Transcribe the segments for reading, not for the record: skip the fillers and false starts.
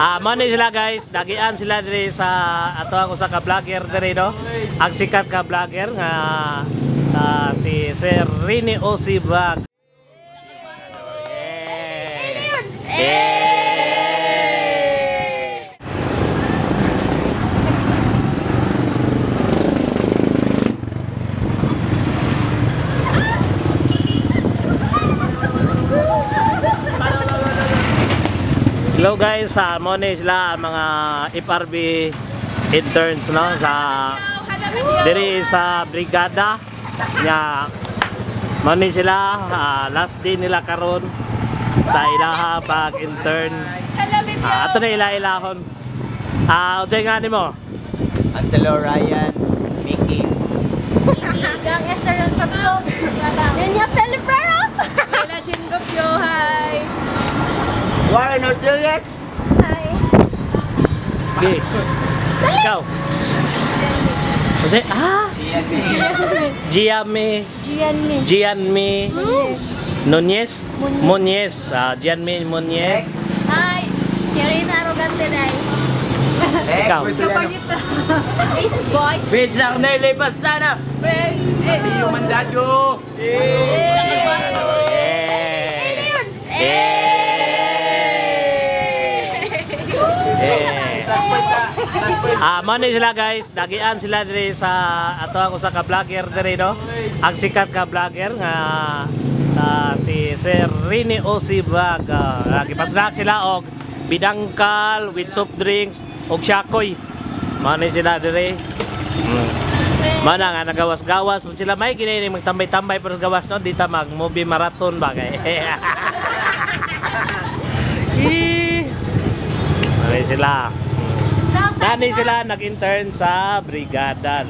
Mo ni sila guys, dagian sila diri sa ato ang usa ka vlogger diri no. Ang sikat ka vlogger nga si Sir Rini Osi Vlog. Hello guys, mo ni sila mga FRB interns no sa diri sa brigada nya. Mo ni sila last day nila karon sa ilaha pag intern. Ato na ila-ilahon. Unsay nga nimo? Anselo, Ryan, Mickey. Gang Esther ng Sabso. Ninya Pelipero. Kayla Chingopyo, hi! Warren Orsugas. Hi. Okay. Ikaw. Unsay Gianmi Nunez. Gianmi Nunez. Hi. Kirina Arrogante dai. Ikaw. Ace boy. Pizza na ilipas sana. Yung mandado. Mo ni sila guys, dagian sila diri sa ato ang usa ka vlogger diri no. Ang sikat ka vlogger nga si Sir Rini Osi Vlog. Gipasnak sila og bidangkal with soft drinks og syakoy. Mo ni sila diri. Mana nga nagawas-gawas mo sila may kini magtambay-tambay pero gawas no dita mag movie marathon ba kay. Mali sila. Dani sila nag-intern sa brigada.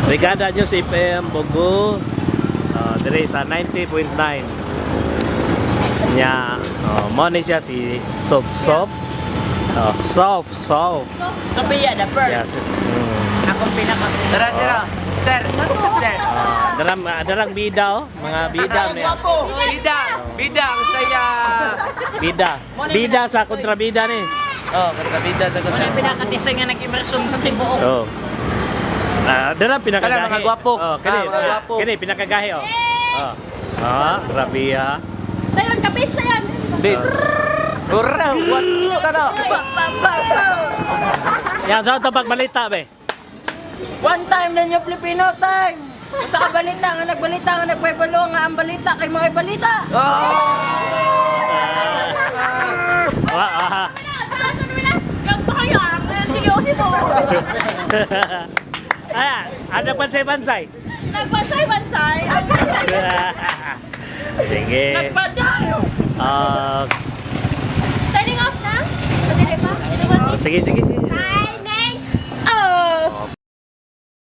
Brigada nyo sa FM Bogo. Dire sa 90.9. Nya, mo ni siya si Sop. Sop. Sophia the first. Yes. Akong pinaka. Tara. Sir. Darang bida mga bida may. Bida ang saya. Bida sa kontrabida ni. Kontrabida sa kontrabida. Wala pinakatisay nga nag-immersion sa tibuok. Oh. Darang pinakagahi. Kana mga gwapo. Mga gwapo. Kini pinakagahi oh. Grabe ha. Dayon kapis sa yan. Bid. Ura, what ka na? Yan sa pagbalita be. One time na niyo Filipino time. Sa balita nga nagbalita nga nagpaybalo nga ang balita kay mga balita. Kang tayo ang seryoso mo. Ano pansay-pansay? Nagbansay-bansay. Sige. Nagpadayo. Turning off na? Pwede pa? Sige.